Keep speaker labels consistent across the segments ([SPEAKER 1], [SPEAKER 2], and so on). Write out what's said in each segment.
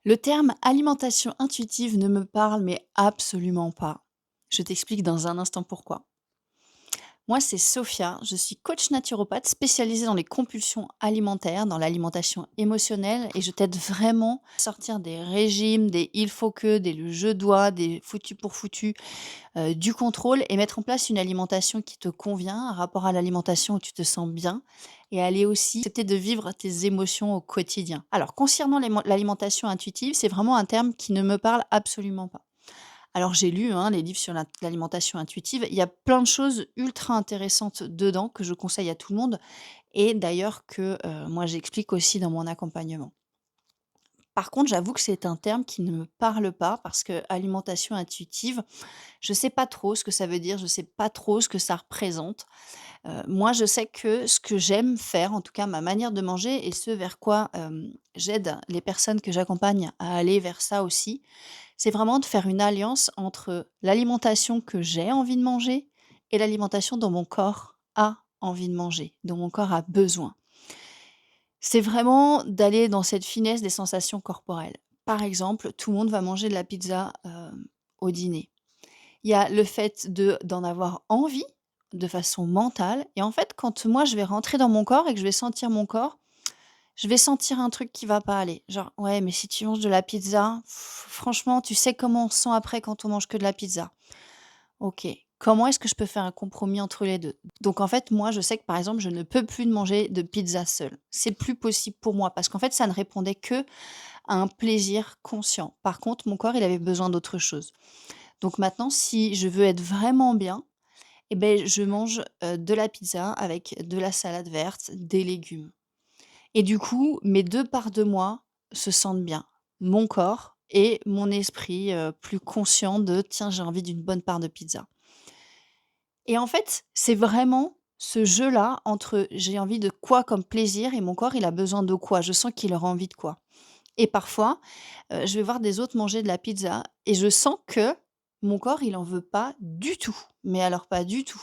[SPEAKER 1] Le terme alimentation intuitive ne me parle mais absolument pas. Je t'explique dans un instant pourquoi. Moi, c'est Sophia, je suis coach naturopathe spécialisée dans les compulsions alimentaires, dans l'alimentation émotionnelle et je t'aide vraiment à sortir des régimes, des il faut que, des le je dois, des foutu pour foutu, du contrôle et mettre en place une alimentation qui te convient, un rapport à l'alimentation où tu te sens bien et aller aussi accepter de vivre tes émotions au quotidien. Alors concernant l'alimentation intuitive, c'est vraiment un terme qui ne me parle absolument pas. Alors j'ai lu, hein, les livres sur l'alimentation intuitive, il y a plein de choses ultra intéressantes dedans que je conseille à tout le monde et d'ailleurs que, moi j'explique aussi dans mon accompagnement. Par contre, j'avoue que c'est un terme qui ne me parle pas parce que alimentation intuitive, je sais pas trop ce que ça veut dire, je sais pas trop ce que ça représente. Moi, je sais que ce que j'aime faire, en tout cas ma manière de manger et ce vers quoi, j'aide les personnes que j'accompagne à aller vers ça aussi, c'est vraiment de faire une alliance entre l'alimentation que j'ai envie de manger et l'alimentation dont mon corps a envie de manger, dont mon corps a besoin. C'est vraiment d'aller dans cette finesse des sensations corporelles. Par exemple, tout le monde va manger de la pizza, au dîner. Il y a le fait d'en avoir envie, de façon mentale et en fait, quand moi je vais rentrer dans mon corps et que je vais sentir mon corps, je vais sentir un truc qui va pas aller. Genre: «Ouais, mais si tu manges de la pizza, franchement, tu sais comment on se sent après quand on mange que de la pizza. OK, comment est-ce que je peux faire un compromis entre les 2. Donc en fait, moi, je sais que, par exemple, je ne peux plus de manger de pizza seule. C'est plus possible pour moi parce qu'en fait, ça ne répondait que à un plaisir conscient. Par contre, mon corps, il avait besoin d'autre chose. Donc maintenant, si je veux être vraiment bien et ben je mange, de la pizza avec de la salade verte, des légumes et du coup, mes 2 parts de moi se sentent bien. Mon corps et mon esprit, plus conscient de: «Tiens, j'ai envie d'une bonne part de pizza» et en fait, c'est vraiment ce jeu-là entre j'ai envie de quoi comme plaisir et mon corps, il a besoin de quoi? Je sens qu'il aura envie de quoi et parfois, je vais voir des autres manger de la pizza et je sens que mon corps, il en veut pas du tout, mais alors pas du tout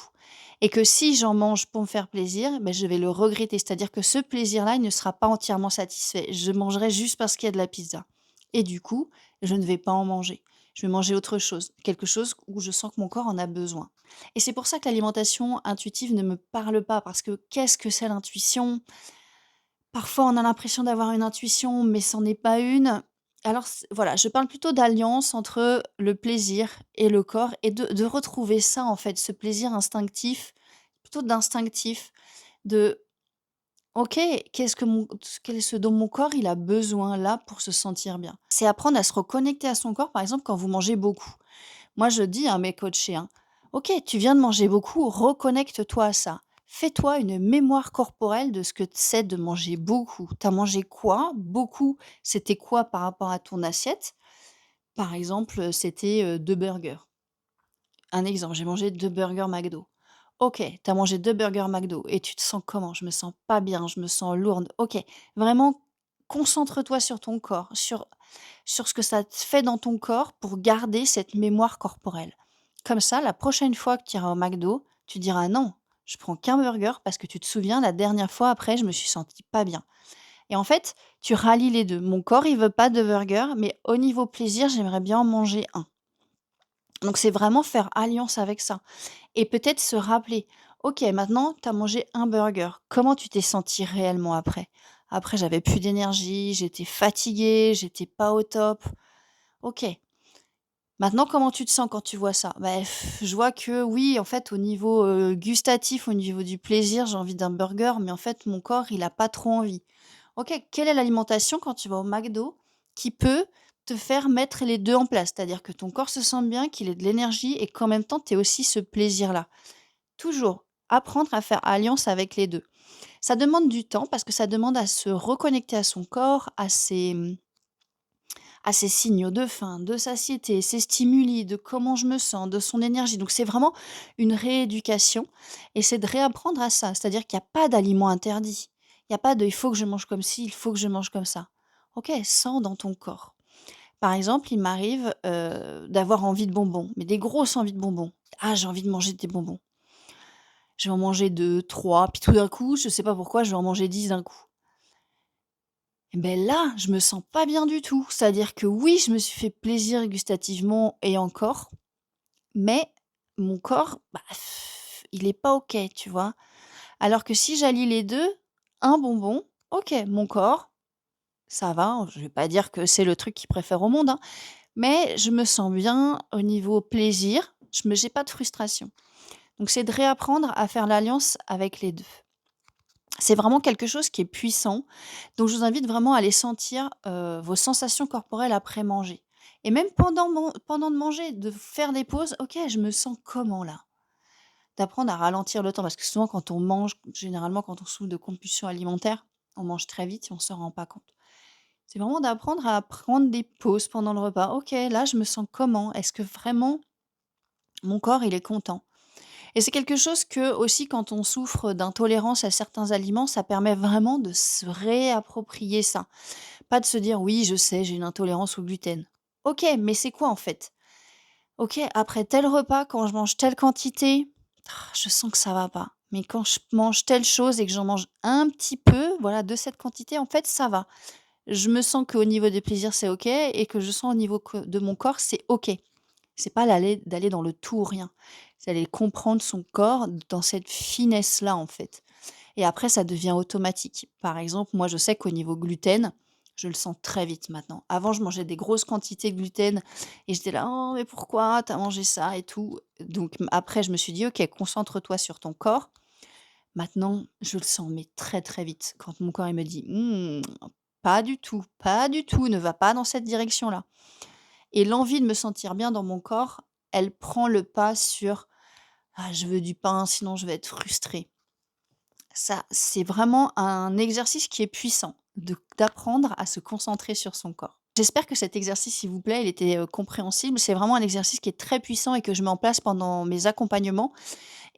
[SPEAKER 1] et que si j'en mange pour me faire plaisir, beh, je vais le regretter. C'est-à-dire que ce plaisir-là, il ne sera pas entièrement satisfait. Je mangerai juste parce qu'il y a de la pizza et du coup, je ne vais pas en manger. Je vais manger autre chose, quelque chose où je sens que mon corps en a besoin et c'est pour ça que l'alimentation intuitive ne me parle pas parce que qu'est-ce que c'est l'intuition? Parfois, on a l'impression d'avoir une intuition, mais c'en est pas une. Alors voilà, je parle plutôt d'alliance entre le plaisir et le corps et de retrouver ça, en fait, ce plaisir instinctif, plutôt d'instinctif, de: «OK, quel est ce dont mon corps il a besoin là pour se sentir bien?» C'est apprendre à se reconnecter à son corps, par exemple, quand vous mangez beaucoup. Moi, je dis à mes coachés, hein: «OK, tu viens de manger beaucoup, reconnecte-toi à ça. Fais-toi une mémoire corporelle de ce que c'est de manger beaucoup. Tu as mangé quoi? Beaucoup, c'était quoi par rapport à ton assiette?» Par exemple, c'était, 2 burgers. Un exemple, j'ai mangé 2 burgers McDo. OK, tu as mangé 2 burgers McDo et tu te sens comment? «Je me sens pas bien, je me sens lourde». OK, vraiment concentre-toi sur ton corps, sur ce que ça te fait dans ton corps pour garder cette mémoire corporelle. Comme ça, la prochaine fois que tu iras au McDo, tu diras: «Non, je prends qu'un burger» parce que tu te souviens la dernière fois après, je me suis sentie pas bien et en fait, tu rallies les 2. Mon corps, il veut pas de burger, mais au niveau plaisir, j'aimerais bien en manger un. Donc c'est vraiment faire alliance avec ça et peut-être se rappeler: «OK, maintenant tu as mangé un burger. Comment tu t'es senti réellement après?» «Après, j'avais plus d'énergie, j'étais fatiguée, j'étais pas au top». «OK. Maintenant, comment tu te sens quand tu vois ça?» «Beh, je vois que oui, en fait, au niveau, gustatif, au niveau du plaisir, j'ai envie d'un burger, mais en fait, mon corps, il a pas trop envie». OK, quelle est l'alimentation quand tu vas au McDo qui peut te faire mettre les 2 en place? C'est-à-dire que ton corps se sente bien, qu'il ait de l'énergie et qu'en même temps, tu aies aussi ce plaisir-là. Toujours apprendre à faire alliance avec les 2. Ça demande du temps parce que ça demande à se reconnecter à son corps, à ses signaux de faim, de satiété, ses stimuli, de comment je me sens, de son énergie. Donc c'est vraiment une rééducation et c'est de réapprendre à ça. C'est-à-dire qu'il y a pas d'aliments interdits. Il y a pas de: «Il faut que je mange comme ci, il faut que je mange comme ça». OK, sens dans ton corps. Par exemple, il m'arrive, d'avoir envie de bonbons, mais des grosses envies de bonbons. «Ah, j'ai envie de manger des bonbons». Je vais en manger 2, 3, puis tout d'un coup, je sais pas pourquoi, je vais en manger 10 d'un coup. Et beh, là, je me sens pas bien du tout. C'est-à-dire que oui, je me suis fait plaisir gustativement et encore, mais mon corps, bah, il est pas OK, tu vois? Alors que si j'allie les 2, un bonbon, OK, mon corps, ça va, je vais pas dire que c'est le truc qu'il préfère au monde, hein, mais je me sens bien au niveau plaisir, je me j'ai pas de frustration. Donc c'est de réapprendre à faire l'alliance avec les 2. C'est vraiment quelque chose qui est puissant, donc je vous invite vraiment à aller sentir, vos sensations corporelles après manger et même pendant de manger, de faire des pauses. OK, je me sens comment là? D'apprendre à ralentir le temps parce que souvent quand on mange, généralement quand on souffre de compulsion alimentaire, on mange très vite et on s'en rend pas compte. C'est vraiment d'apprendre à prendre des pauses pendant le repas. OK, là je me sens comment? Est-ce que vraiment mon corps il est content? Et c'est quelque chose que aussi quand on souffre d'intolérance à certains aliments, ça permet vraiment de se réapproprier ça. Pas de se dire: «Oui, je sais, j'ai une intolérance au gluten». OK, mais c'est quoi en fait? OK, après tel repas, quand je mange telle quantité, je sens que ça va pas. Mais quand je mange telle chose et que j'en mange un petit peu, voilà, de cette quantité, en fait, ça va. Je me sens qu'au niveau des plaisirs, c'est OK et que je sens au niveau de mon corps, c'est OK. C'est pas d'aller dans le tout ou rien. C'est aller comprendre son corps dans cette finesse-là, en fait. Et après, ça devient automatique. Par exemple, moi, je sais qu'au niveau gluten, je le sens très vite maintenant. Avant, je mangeais des grosses quantités de gluten et j'étais là: «Oh, mais pourquoi t'as mangé ça et tout?» Donc après, je me suis dit: «OK, concentre-toi sur ton corps». Maintenant, je le sens, mais très, très vite. Quand mon corps il me dit: pas du tout, pas du tout, ne va pas dans cette direction-là». Et l'envie de me sentir bien dans mon corps, elle prend le pas sur: «Ah, je veux du pain, sinon je vais être frustrée». Ça, c'est vraiment un exercice qui est puissant, d'apprendre à se concentrer sur son corps. J'espère que cet exercice, s'il vous plaît, il était, compréhensible. C'est vraiment un exercice qui est très puissant et que je mets en place pendant mes accompagnements.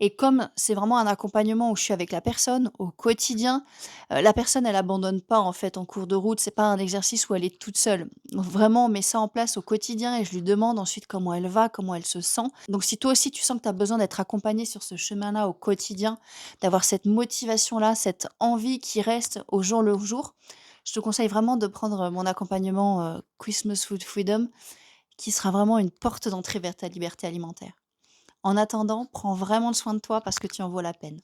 [SPEAKER 1] Et comme c'est vraiment un accompagnement où je suis avec la personne au quotidien, la personne elle abandonne pas en fait en cours de route. C'est pas un exercice où elle est toute seule. Vraiment, on met ça en place au quotidien et je lui demande ensuite comment elle va, comment elle se sent. Donc si toi aussi tu sens que tu as besoin d'être accompagnée sur ce chemin-là au quotidien, d'avoir cette motivation-là, cette envie qui reste au jour le jour, je te conseille vraiment de prendre, mon accompagnement, Christmas Food Freedom, qui sera vraiment une porte d'entrée vers ta liberté alimentaire. En attendant, prends vraiment soin de toi parce que tu en vaux la peine.